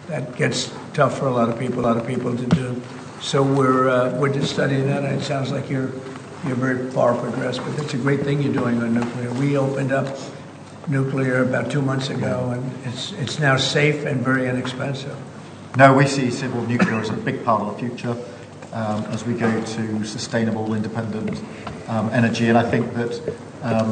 that gets tough for a lot of people to do. So we're just studying that, and it sounds like you're very far progressed, but that's a great thing you're doing on nuclear. We opened up nuclear about 2 months ago, and it's now safe and very inexpensive. No, we see civil nuclear as a big part of the future as we go to sustainable, independent energy. And I think that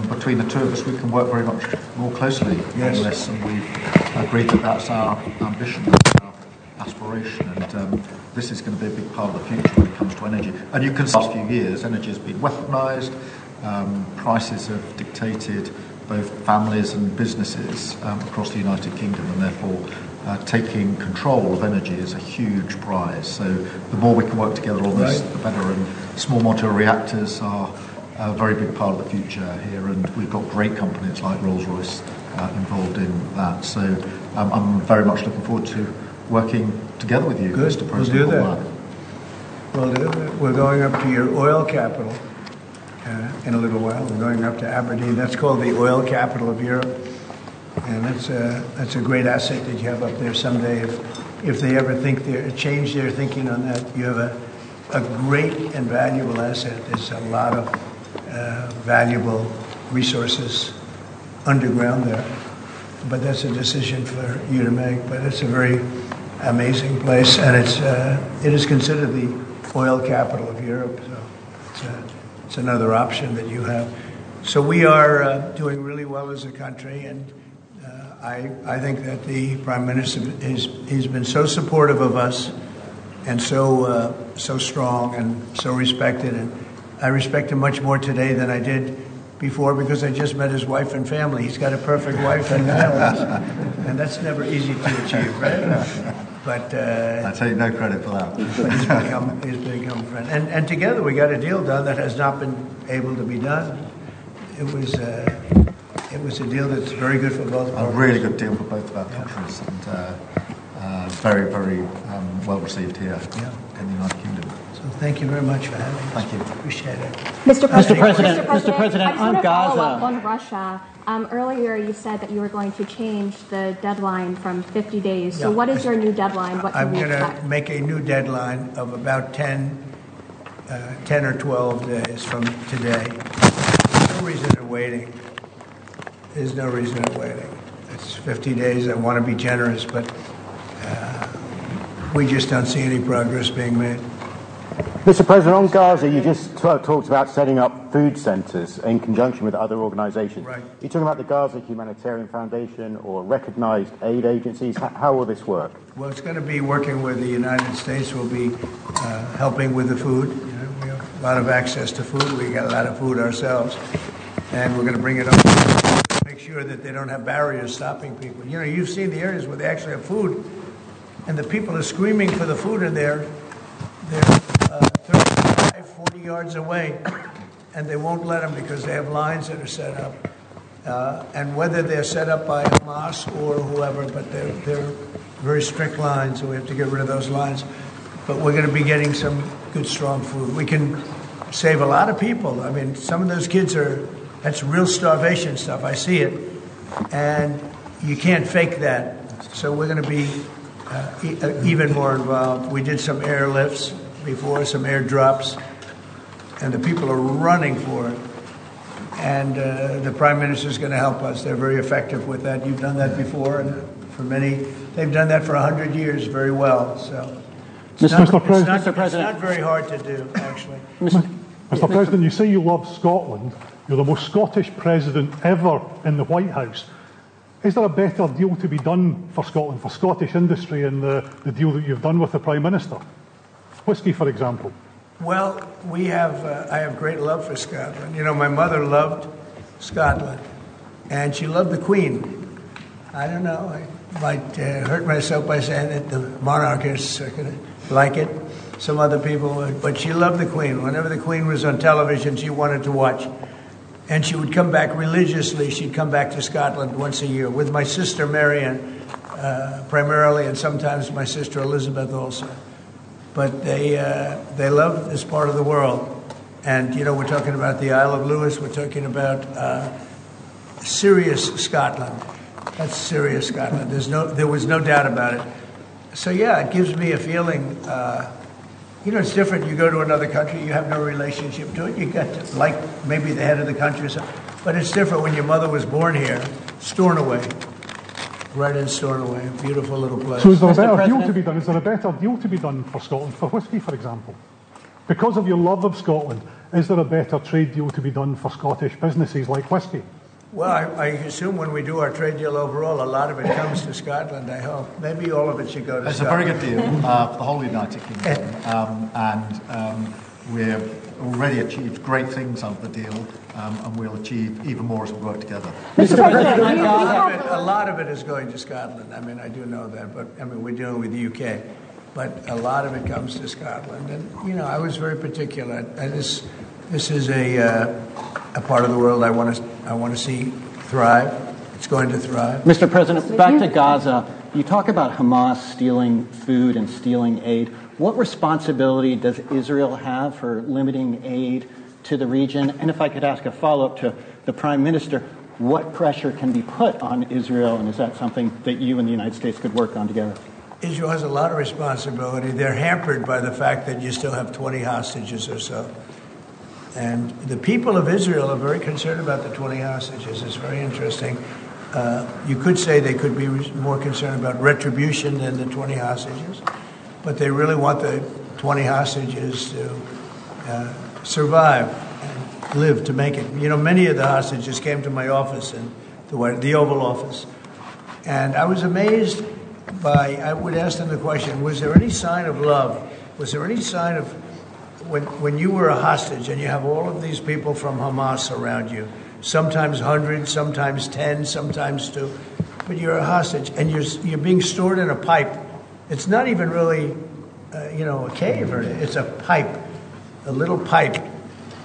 between the two of us, we can work very much more closely on this. And we've agreed that that's our ambition, that's our aspiration. And this is going to be a big part of the future when it comes to energy. And you can see the last few years, energy has been weaponised. Prices have dictated both families and businesses across the United Kingdom, and therefore taking control of energy is a huge prize. So the more we can work together on this, the better. And small modular reactors are a very big part of the future here, and we've got great companies like Rolls-Royce involved in that. So I'm very much looking forward to working together with you, Mr. President. We'll do that. We're going up to your oil capital in a little while. We're going up to Aberdeen. That's called the oil capital of Europe. And that's a great asset that you have up there someday. If they ever change their thinking on that, you have a great and valuable asset. There's a lot of valuable resources underground there. But that's a decision for you to make. But it's a very amazing place, and it is considered the oil capital of Europe. So it's another option that you have. So we are doing really well as a country, and I think that the Prime Minister he's been so supportive of us, and so strong and so respected, and I respect him much more today than I did before, because I just met his wife and family. He's got a perfect wife and family, and that's never easy to achieve, right? But I take no credit for that. But he's become a friend, and together we got a deal done that has not been able to be done. It was a deal that's very good for both parties. A really good deal for both of our countries, and very, very well received here in the United Kingdom. So thank you very much for having us. Thank you. Appreciate it. Mr. President, on Gaza. On Russia, earlier you said that you were going to change the deadline from 50 days. So what is your new deadline? What I'm going to make a new deadline of about 10 or 12 days from today. There's no reason in waiting. There's no reason in waiting. It's 50 days. I want to be generous, but we just don't see any progress being made. Mr. President, on Gaza, you just talked about setting up food centres in conjunction with other organisations. Right. You're talking about the Gaza Humanitarian Foundation or recognised aid agencies. How will this work? Well, it's going to be working with the United States. We'll be helping with the food. We have a lot of access to food. We got a lot of food ourselves. And we're going to bring it up to make sure that they don't have barriers stopping people. You know, you've seen the areas where they actually have food, and the people are screaming for the food, and they're 35, 40 yards away, and they won't let them because they have lines that are set up. And whether they're set up by Hamas or whoever, but they're very strict lines, so we have to get rid of those lines. But we're going to be getting some good, strong food. We can save a lot of people. I mean, some of those kids that's real starvation stuff. I see it. And you can't fake that. So we're going to be even more involved. We did some airlifts before, some airdrops, and the people are running for it. And the Prime Minister is going to help us. They're very effective with that. You've done that before, and for many, they've done that for 100 years very well. So it's not very hard to do, actually. Mr. President, you say you love Scotland. You're the most Scottish president ever in the White House. Is there a better deal to be done for Scotland, for Scottish industry, in the deal that you've done with the Prime Minister? Whisky, for example. Well, I have great love for Scotland. You know, my mother loved Scotland, and she loved the Queen. I don't know, I might hurt myself by saying that the monarchists are going to like it. Some other people would, but she loved the Queen. Whenever the Queen was on television, she wanted to watch. And she would come back religiously. She'd come back to Scotland once a year with my sister Marion, primarily, and sometimes my sister Elizabeth also. But they love this part of the world. And, you know, we're talking about the Isle of Lewis. We're talking about serious Scotland. That's serious Scotland. There was no doubt about it. So yeah, it gives me a feeling. It's different. You go to another country, you have no relationship to it. You get to like maybe the head of the country or something. But it's different when your mother was born here, Stornoway, right in Stornoway, beautiful little place. So is there a better deal to be done? Is there a better deal to be done for Scotland, for whisky, for example? Because of your love of Scotland, is there a better trade deal to be done for Scottish businesses like whisky? Well, I assume when we do our trade deal overall, a lot of it comes to Scotland, I hope. Maybe all of it should go to It's Scotland. a very good deal for the whole United Kingdom. We've already achieved great things out of the deal, and we'll achieve even more as we work together. A lot of it is going to Scotland. I mean, I do know that, but I mean, we're dealing with the UK. But a lot of it comes to Scotland. And, I was very particular. This is a part of the world I want to see thrive. It's going to thrive. Mr. President, back to Gaza. You talk about Hamas stealing food and stealing aid. What responsibility does Israel have for limiting aid to the region? And if I could ask a follow-up to the Prime Minister, what pressure can be put on Israel, and is that something that you and the United States could work on together? Israel has a lot of responsibility. They're hampered by the fact that you still have 20 hostages or so. And the people of Israel are very concerned about the 20 hostages. It's very interesting. You could say they could be more concerned about retribution than the 20 hostages, but they really want the 20 hostages to survive and live to make it. Many of the hostages came to my office, in the Oval Office, and I was amazed I would ask them the question, was there any sign of love? Was there any sign of, when you were a hostage and you have all of these people from Hamas around you, sometimes 100, sometimes 10, sometimes 2, but you're a hostage and you're being stored in a pipe. It's not even really, a cave, or it's a pipe, a little pipe.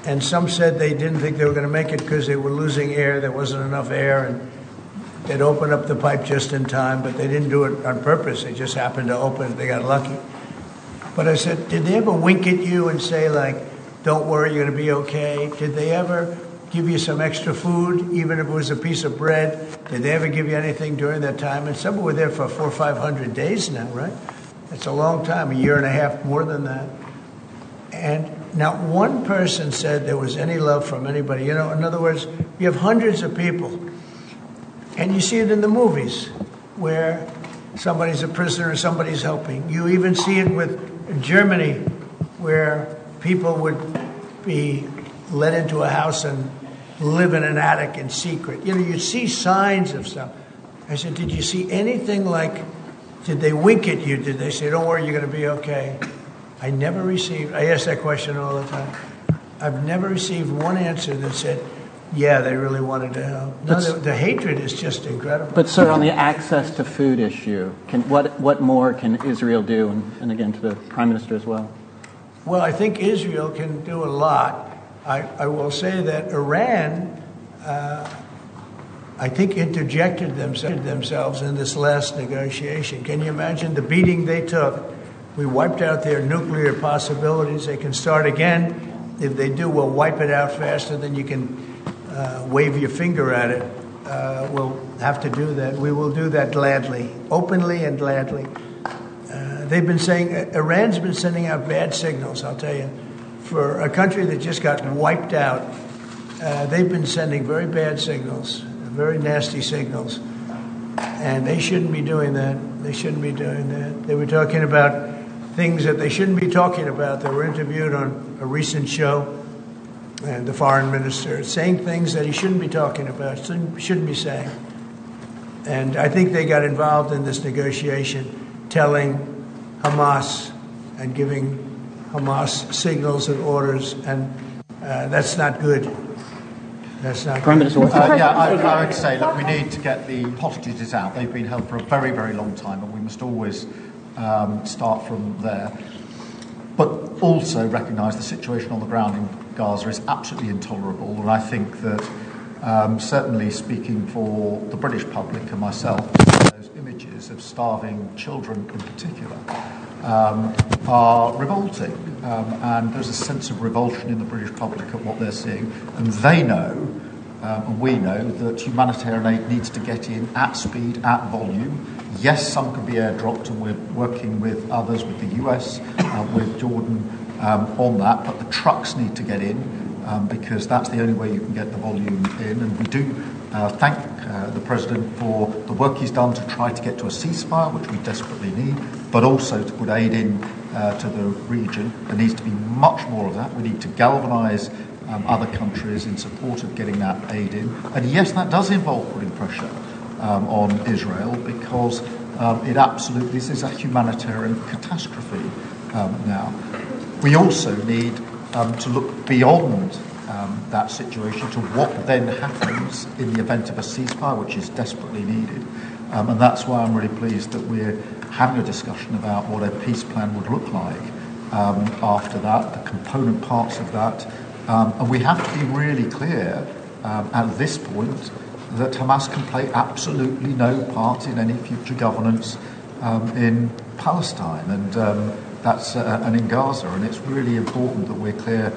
And some said they didn't think they were going to make it because they were losing air. There wasn't enough air, and they'd open up the pipe just in time, but they didn't do it on purpose. They just happened to open it. They got lucky. But I said, did they ever wink at you and say, like, don't worry, you're going to be okay? Did they ever give you some extra food, even if it was a piece of bread? Did they ever give you anything during that time? And some were there for 400 or 500 days now, right? That's a long time, a year and a half, more than that. And not one person said there was any love from anybody. In other words, you have hundreds of people. And you see it in the movies where somebody's a prisoner and somebody's helping. You even see it with Germany where people would be let into a house and live in an attic in secret. You see signs of stuff. I said, did you see anything like, did they wink at you? Did they say, don't worry, you're going to be okay? I ask that question all the time. I've never received one answer that said, yeah, they really wanted to help. No, the hatred is just incredible. But, sir, on the access to food issue, what more can Israel do? And again, to the Prime Minister as well. Well, I think Israel can do a lot. I will say that Iran, I think, interjected themselves in this last negotiation. Can you imagine the beating they took? We wiped out their nuclear possibilities. They can start again. If they do, we'll wipe it out faster than you can wave your finger at it. We'll have to do that. We will do that gladly, openly and gladly. They've been saying, Iran's been sending out bad signals, I'll tell you. For a country that just got wiped out, they've been sending very bad signals, very nasty signals. And they shouldn't be doing that. They shouldn't be doing that. They were talking about things that they shouldn't be talking about. They were interviewed on a recent show, and the foreign minister saying things that he shouldn't be talking about, shouldn't be saying. And I think they got involved in this negotiation, telling Hamas and giving Hamas signals and orders, and that's not good. That's not Prime good. Minister, I would say, look, we need to get the hostages out. They've been held for a very, very long time, and we must always start from there. But also recognise the situation on the ground in Gaza is absolutely intolerable, and I think that certainly speaking for the British public and myself, those images of starving children in particular are revolting, and there's a sense of revulsion in the British public at what they're seeing, and they know and we know that humanitarian aid needs to get in at speed, at volume. Yes, some can be airdropped, and we're working with others, with the US, with Jordan on that, but the trucks need to get in because that's the only way you can get the volume in. And we do thank the President for the work he's done to try to get to a ceasefire, which we desperately need, but also to put aid in to the region. There needs to be much more of that. We need to galvanise other countries in support of getting that aid in. And yes, that does involve putting pressure on Israel because it absolutely, this is a humanitarian catastrophe now. We also need to look beyond that situation to what then happens in the event of a ceasefire, which is desperately needed. And that's why I'm really pleased that we're having a discussion about what a peace plan would look like after that, the component parts of that. And we have to be really clear at this point that Hamas can play absolutely no part in any future governance in Palestine. And that's and in Gaza. And it's really important that we're clear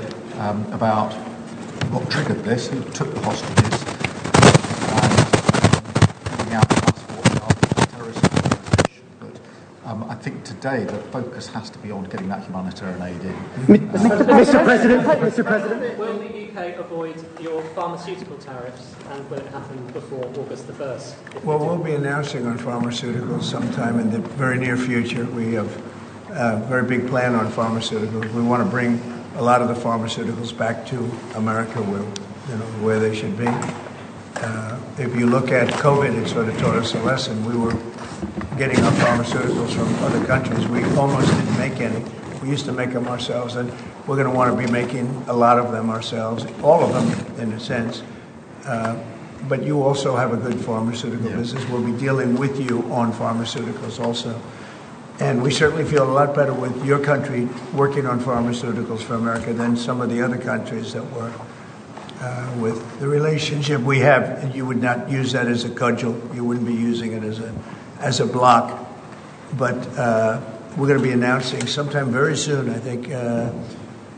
about what triggered this, who took the hostages, and giving out passports after a terrorist organisation. But I think today the focus has to be on getting that humanitarian aid in. Mr. President. Will the UK avoid your pharmaceutical tariffs, and will it happen before August the 1st? Well, we'll be announcing on pharmaceuticals sometime in the very near future. We have a very big plan on pharmaceuticals. We want to bring a lot of the pharmaceuticals back to America where they should be. If you look at COVID, it sort of taught us a lesson. We were getting our pharmaceuticals from other countries. We almost didn't make any. We used to make them ourselves, and we're going to want to be making a lot of them ourselves, all of them in a sense. But you also have a good pharmaceutical business. We'll be dealing with you on pharmaceuticals also. And we certainly feel a lot better with your country working on pharmaceuticals for America than some of the other countries that were. With the relationship we have, you would not use that as a cudgel. You wouldn't be using it as a block. But we're going to be announcing sometime very soon, I think,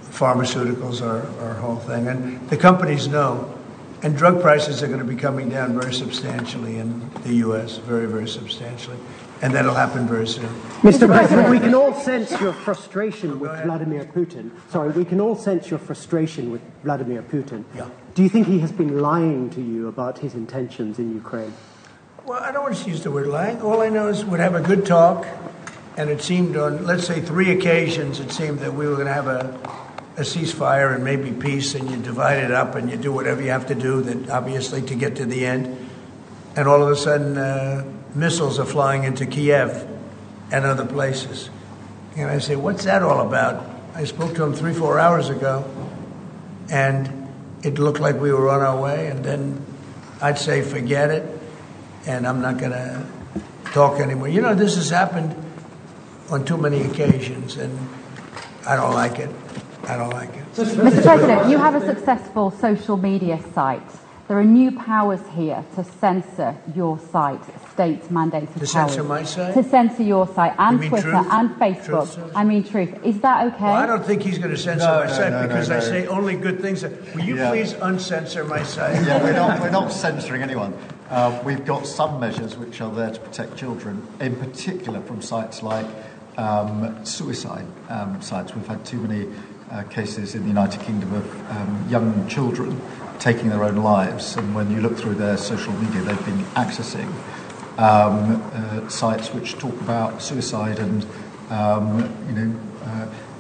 pharmaceuticals are our whole thing. And the companies know. And drug prices are going to be coming down very substantially in the U.S., very, very substantially. And that'll happen very soon. Mr. President, we can all sense your frustration with Vladimir Putin. Sorry, we can all sense your frustration with Vladimir Putin. Yeah. Do you think he has been lying to you about his intentions in Ukraine? Well, I don't want to use the word lying. All I know is we'd have a good talk, and it seemed on, let's say, 3 occasions, it seemed that we were going to have a ceasefire and maybe peace, and you divide it up and you do whatever you have to do, that obviously to get to the end. And all of a sudden, missiles are flying into Kiev and other places. And I say, what's that all about? I spoke to him 3-4 hours ago, and it looked like we were on our way. And then I'd say, forget it, and I'm not going to talk anymore. You know, this has happened on too many occasions, and I don't like it. I don't like it. Mr. President, you have a successful social media site. There are new powers here to censor your site, state-mandated powers. To censor my site? To censor your site and Twitter Truth? and Facebook. Truth? I mean Truth. Is that okay? Well, I don't think he's going to censor my site because I say only good things. Will you please uncensor my site? Yeah, we're not censoring anyone. We've got some measures which are there to protect children, in particular from sites like suicide sites. We've had too many cases in the United Kingdom of young children taking their own lives, and when you look through their social media, they've been accessing sites which talk about suicide and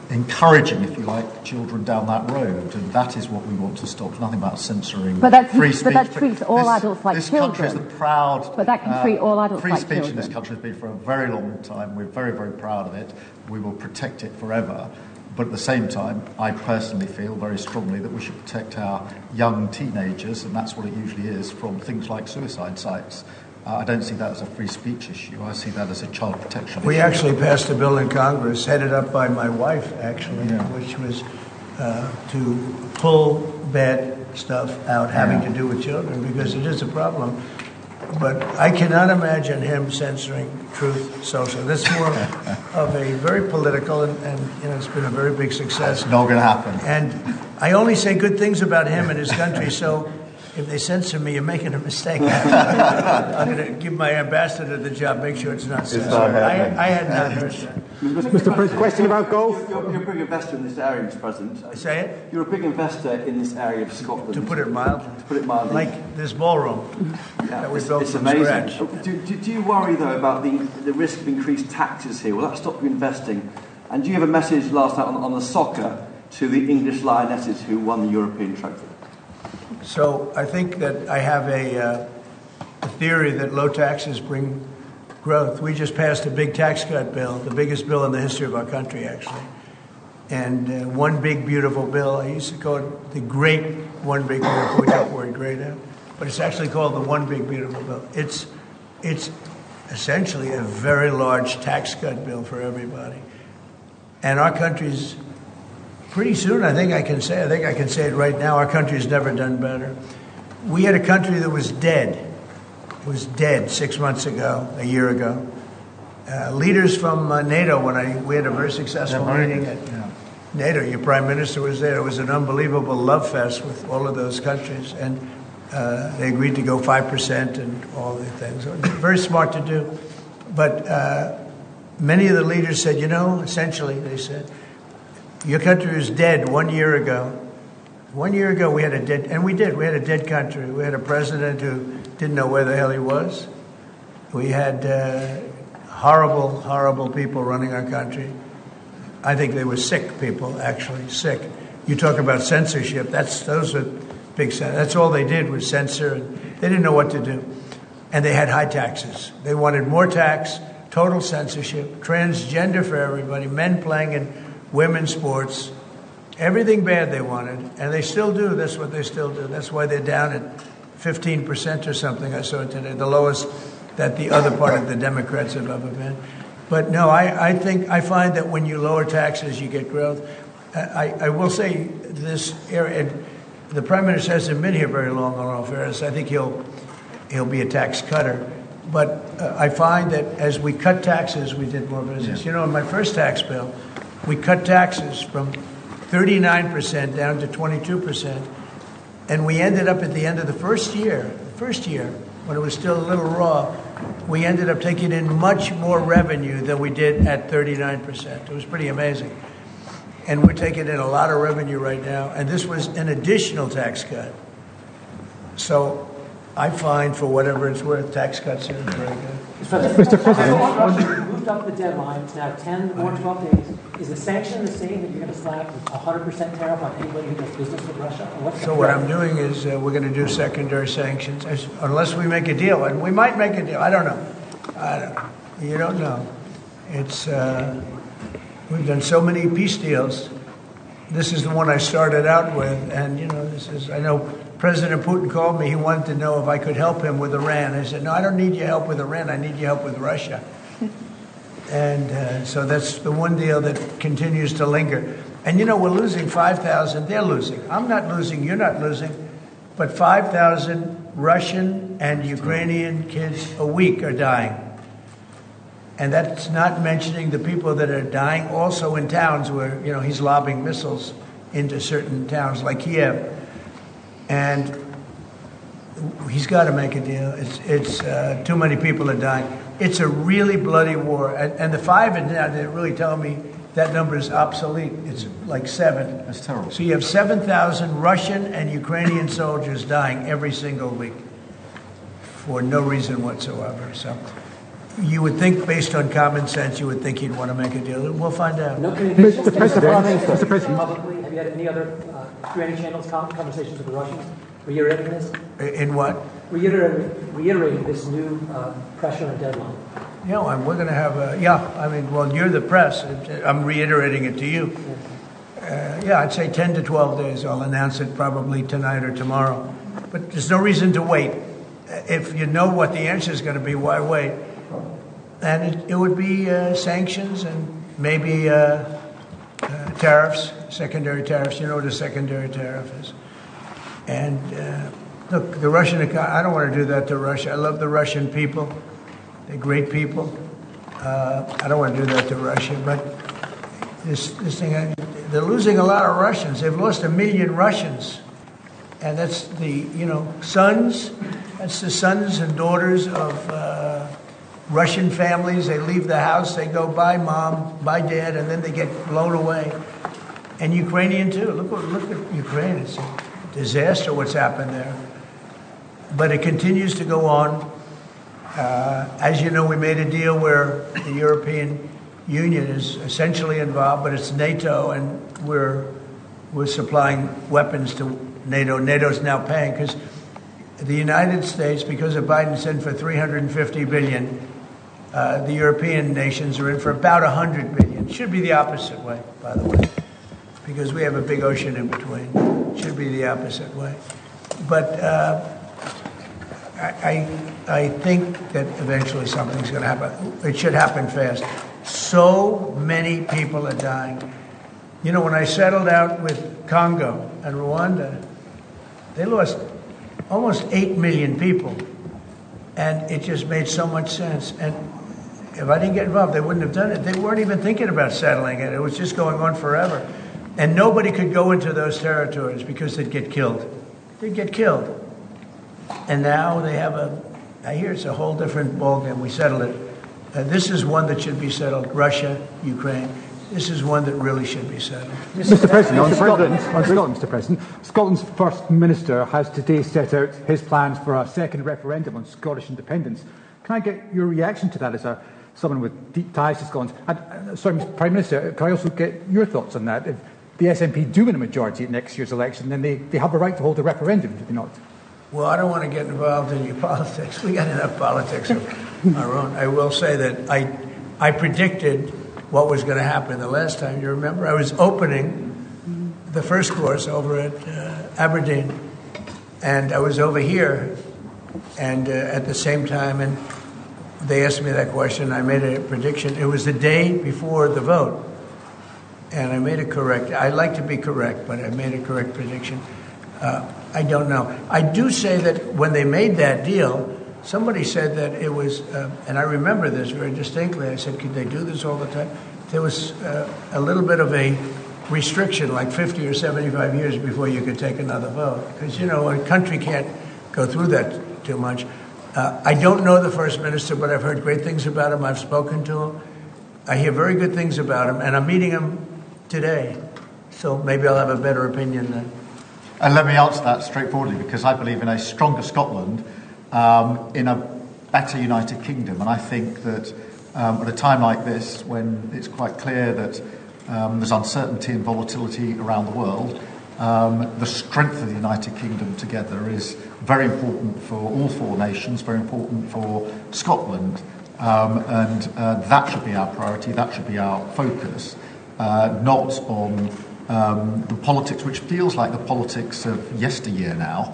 encouraging, if you like, children down that road, and that is what we want to stop. It's nothing about censoring free speech. But that treats all adults like children. This country is the proud. But that can treat all adults like children. Free speech in this country has been for a very long time. We're very, very proud of it. We will protect it forever. But at the same time, I personally feel very strongly that we should protect our young teenagers, and that's what it usually is, from things like suicide sites. I don't see that as a free speech issue. I see that as a child protection issue. We actually passed a bill in Congress, headed up by my wife, actually, which was to pull bad stuff out having to do with children, because it is a problem. But I cannot imagine him censoring Truth Social. That's more of a very political, and it's been a very big success. It's not going to happen. And I only say good things about him and his country, so if they censor me, you're making a mistake. I'm going to give my ambassador the job, make sure it's not censored. I had not heard that. Mr. President, question about golf? You're a big investor in this area, Mr. President. Say it? You're a big investor in this area of Scotland. To put it mildly. To put it mildly. Like this ballroom that we built from amazing. scratch. Do you worry, though, about the risk of increased taxes here? Will that stop you investing? And do you have a message last night on the soccer to the English Lionesses who won the European trophy? So I think that I have a theory that low taxes bring growth. We just passed a big tax cut bill, the biggest bill in the history of our country, actually. And one big, beautiful bill. I used to call it the great one big, beautiful, we don't word great out. But it's actually called the one big, beautiful bill. It's essentially a very large tax cut bill for everybody. And our country's pretty soon, I think I can say it right now, our country's never done better. We had a country that was dead. It was dead 6 months ago, a year ago. Leaders from NATO, we had a very successful meeting at NATO, your prime minister was there. It was an unbelievable love fest with all of those countries. And they agreed to go 5% and all the things. Very smart to do. But many of the leaders said, essentially, they said, your country was dead 1 year ago. 1 year ago, we had a dead, and we did. We had a dead country. We had a president who didn't know where the hell he was. We had horrible, horrible people running our country. I think they were sick people, actually, sick. You talk about censorship. Those are big. That's all they did was censor. And they didn't know what to do, and they had high taxes. They wanted more tax, total censorship, transgender for everybody, men playing in women's sports, everything bad they wanted, and they still do. That's what they still do. That's why they're down at 15% or something. I saw it today, the lowest that the other part of the Democrats have ever been. But no, I find that when you lower taxes, you get growth. I will say this area, and the Prime Minister hasn't been here very long, on all fairness. I think he'll be a tax cutter. But I find that as we cut taxes, we did more business. In my first tax bill, we cut taxes from 39% down to 22%. And we ended up at the end of the first year, when it was still a little raw, we ended up taking in much more revenue than we did at 39%. It was pretty amazing. And we're taking in a lot of revenue right now. And this was an additional tax cut. So I find, for whatever it's worth, tax cuts are very good. Mr. President, you moved up the deadline. It's now 10 or 12 days. Is the sanction the same, that you're going to slap a 100% tariff on anybody who does business with Russia? So what I'm doing is we're going to do secondary sanctions, unless we make a deal. And we might make a deal. I don't know. You don't know. We've done so many peace deals. This is the one I started out with. And, I know President Putin called me. He wanted to know if I could help him with Iran. I said, no, I don't need your help with Iran. I need your help with Russia. And so that's the one deal that continues to linger. And, we're losing 5,000. They're losing. I'm not losing. You're not losing. But 5,000 Russian and Ukrainian kids a week are dying. And that's not mentioning the people that are dying also in towns where, he's lobbing missiles into certain towns like Kiev. And he's got to make a deal. It's too many people are dying. It's a really bloody war. And the 5 and now they're really telling me that number is obsolete. It's like 7. That's terrible. So you have 7,000 Russian and Ukrainian soldiers dying every single week for no reason whatsoever. So you would think, based on common sense, you would think he'd want to make a deal. We'll find out. No communication. Mr. President. Publicly, have you had any other, through any channels, conversations with the Russians? Reiterating this? In what? Reiterating this new pressure and deadline. We're going to have you're the press. I'm reiterating it to you. I'd say 10 to 12 days. I'll announce it probably tonight or tomorrow. But there's no reason to wait. If you know what the answer is going to be, why wait? And it would be sanctions and maybe tariffs, secondary tariffs. You know what a secondary tariff is. And look, the Russian economy, I don't want to do that to Russia. I love the Russian people. They're great people. I don't want to do that to Russia. But this thing, they're losing a lot of Russians. They've lost 1 million Russians And that's the, sons, that's the sons and daughters of Russian families. They leave the house, they go, bye mom, bye dad, and then they get blown away. And Ukrainian too. Look at Ukraine. It's a disaster what's happened there. But it continues to go on. As you know, we made a deal where the European Union is essentially involved, but it's NATO, and we're supplying weapons to NATO. NATO's now paying because the United States, because of Biden's in for $350 billion, the European nations are in for about $100 billion. It should be the opposite way, by the way, because we have a big ocean in between. It should be the opposite way. But I think that eventually something's going to happen. It should happen fast. So many people are dying. When I settled out with Congo and Rwanda, they lost almost 8 million people. And it just made so much sense. And if I didn't get involved, they wouldn't have done it. They weren't even thinking about settling it. It was just going on forever. And nobody could go into those territories because they'd get killed. They'd get killed. And now they have I hear it's a whole different ballgame. We settled it. This is one that should be settled. Russia, Ukraine. This is one that really should be settled. Mr. President, on Scotland, Mr. President, Scotland's First Minister has today set out his plans for a second referendum on Scottish independence. Can I get your reaction to that as someone with deep ties to Scotland? And, sorry, Mr. Prime Minister, can I also get your thoughts on that? If the SNP do win a majority at next year's election, then they have the right to hold a referendum, do they not? Well, I don't want to get involved in your politics. We got enough politics of our own. I will say that I predicted what was going to happen the last time. You remember? I was opening the first course over at Aberdeen, and I was over here, and at the same time, and they asked me that question. I made a prediction. It was the day before the vote, and I made it correct. I like to be correct, but I made a correct prediction. I don't know. I do say that when they made that deal, somebody said that it was, and I remember this very distinctly. I said, could they do this all the time? There was a little bit of a restriction, like 50 or 75 years before you could take another vote. Because, a country can't go through that too much. I don't know the First Minister, but I've heard great things about him. I've spoken to him. I hear very good things about him, and I'm meeting him today. So maybe I'll have a better opinion then. And let me answer that straightforwardly, because I believe in a stronger Scotland, in a better United Kingdom. And I think that at a time like this, when it's quite clear that there's uncertainty and volatility around the world, the strength of the United Kingdom together is very important for all four nations, very important for Scotland. And that should be our priority, that should be our focus, not on the politics, which feels like the politics of yesteryear now,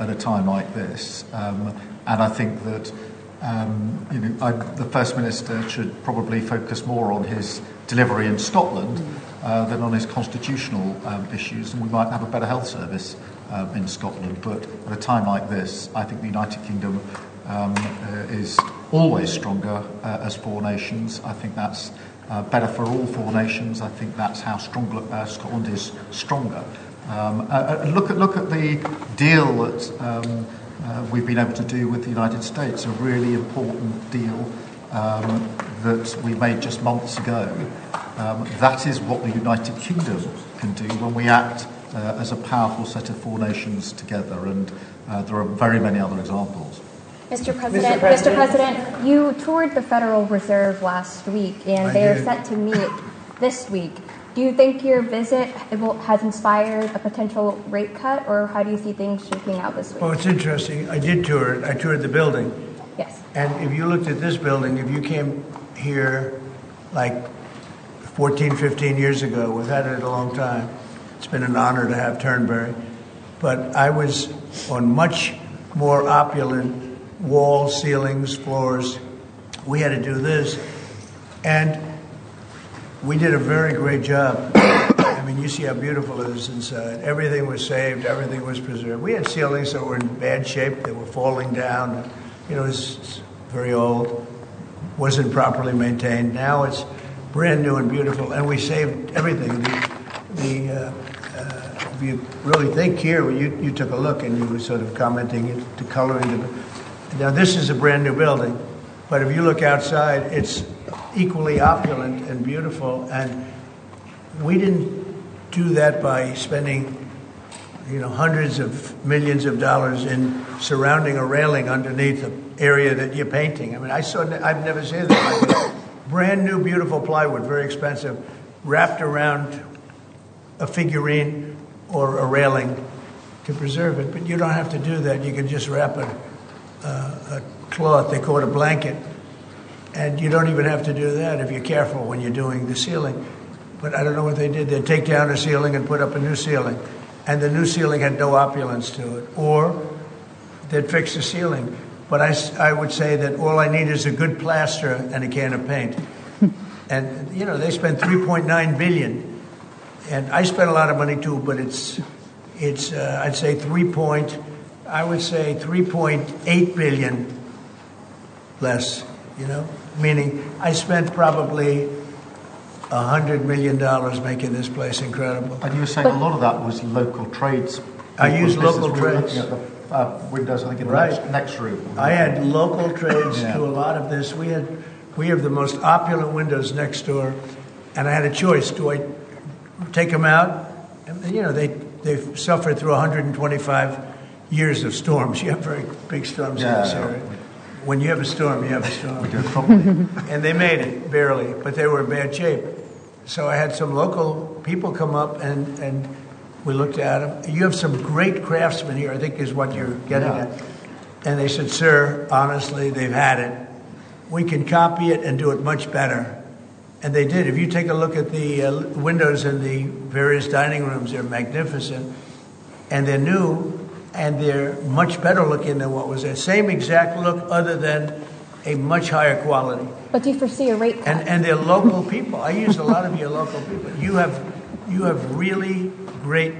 at a time like this. And I think that the First Minister should probably focus more on his delivery in Scotland than on his constitutional issues, and we might have a better health service in Scotland. But at a time like this, I think the United Kingdom is always stronger as four nations. I think that's better for all four nations. I think that's how Scotland is stronger. Look at the deal that we've been able to do with the United States, a really important deal that we made just months ago. That is what the United Kingdom can do when we act as a powerful set of four nations together, and there are very many other examples. Mr. President, you toured the Federal Reserve last week, and they are set to meet this week. Do you think your visit has inspired a potential rate cut, or how do you see things shaking out this week? Well, it's interesting. I did tour it. I toured the building. Yes. And if you looked at this building, if you came here like 14, 15 years ago, we've had it a long time. It's been an honor to have Turnberry. But I was on much more opulent walls, ceilings, floors. We had to do this. And we did a very great job. I mean, you see how beautiful it is inside. Everything was saved. Everything was preserved. We had ceilings that were in bad shape. They were falling down. It was very old. Wasn't properly maintained. Now it's brand new and beautiful. And we saved everything. if you really think here, you took a look and you were sort of commenting to coloring. Now this is a brand new building, but if you look outside, it's equally opulent and beautiful. And we didn't do that by spending, hundreds of millions of dollars in surrounding a railing underneath the area that you're painting. I mean, I've never seen that like brand new, beautiful plywood, very expensive, wrapped around a figurine or a railing to preserve it. But you don't have to do that. You can just wrap a cloth, they call it a blanket, and you don't even have to do that if you're careful when you're doing the ceiling. But I don't know what they did. They'd take down a ceiling and put up a new ceiling, and the new ceiling had no opulence to it. Or they'd fix the ceiling. But I would say that all I need is a good plaster and a can of paint. And, they spent $3.9 billion. And I spent a lot of money too, but it's I'd say 3.8 billion less, meaning I spent probably $100 million making this place incredible. And you were saying a lot of that was local trades. I used local trades. Looking at the windows, I think, in the next room. I had local trades do a lot of this. We have the most opulent windows next door, and I had a choice. Do I take them out? And, they've suffered through 125 years of storms. You have very big storms in this area. When you have a storm, you have a storm. We do it properly. And they made it, barely, but they were in bad shape. So I had some local people come up and we looked at them. You have some great craftsmen here, I think is what you're getting at. And they said, sir, honestly, they've had it. We can copy it and do it much better. And they did. If you take a look at the windows in the various dining rooms, they're magnificent. And they're new, and they're much better looking than what was there. Same exact look, other than a much higher quality. But do you foresee a rate cut? And they're local people. I use a lot of your local people. You have really great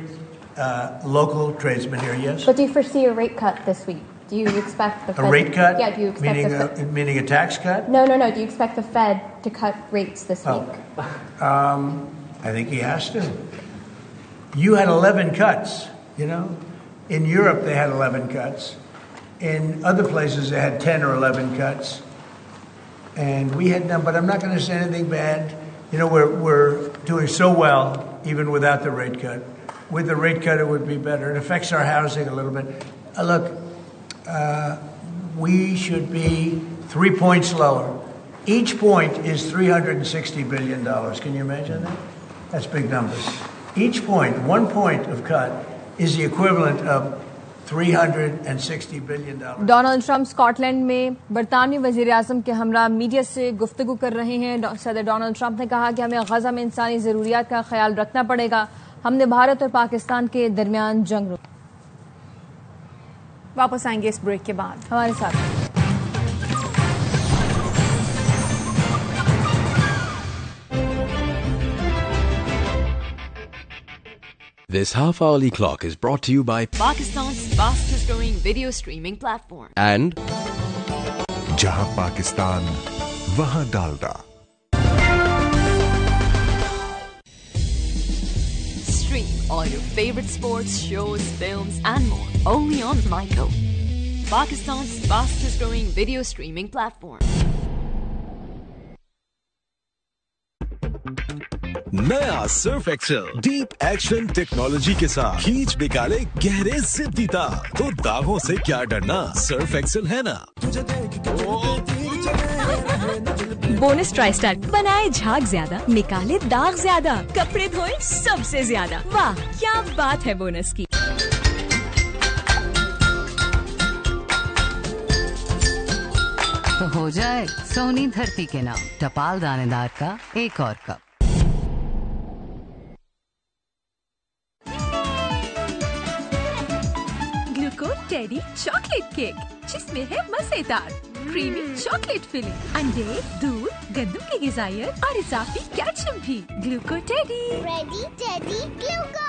local tradesmen here, yes? But do you foresee a rate cut this week? Do you expect the Fed... A rate cut? Yeah, do you expect meaning a tax cut? No. Do you expect the Fed to cut rates this week? I think he has to. You had 11 cuts, In Europe, they had 11 cuts. In other places, they had 10 or 11 cuts. And we had none, but I'm not going to say anything bad. We're doing so well, even without the rate cut. With the rate cut, it would be better. It affects our housing a little bit. Look, we should be 3 points lower. Each point is $360 billion. Can you imagine that? That's big numbers. Each point, 1 point of cut, is the equivalent of $360 billion. Donald Trump Scotland में बरतानवी वज़ीर-ए-आज़म के हमरा media से गुफ्तगू कर रहे हैं। सदर डोनाल्ड ट्रंप ने कहा कि हमें गजा में इंसानी ज़रूरियात का ख्याल रखना पड़ेगा। हमने भारत और पाकिस्तान के दरमियान जंग। वापस आएंगे इस ब्रेक के बाद हमारे साथ। This half-hourly clock is brought to you by Pakistan's fastest-growing video streaming platform. And जहां पाकिस्तान वहां Dalda. Stream all your favorite sports, shows, films, and more only on Myco, Pakistan's fastest-growing video streaming platform. नया Surf Excel deep action technology के साथ खींच निकाले गहरे जिद्दी तार। तो दागों से क्या डरना, सर्फ एक्सेल है ना। बोनस ट्राई स्टार बनाए झाग ज्यादा, निकाले दाग ज्यादा, कपड़े धोए सबसे ज्यादा। वाह क्या बात है बोनस की। तो हो जाए सोनी धरती के नाम टपाल दानेदार का एक और कप। टेडी चॉकलेट केक जिसमें है मजेदार क्रीमी चॉकलेट फिलिंग, अंडे, दूध, गंदम की गिजायत और इजाफी कैल्शियम भी। ग्लूको टेडी, रेडी टेडी ग्लूको।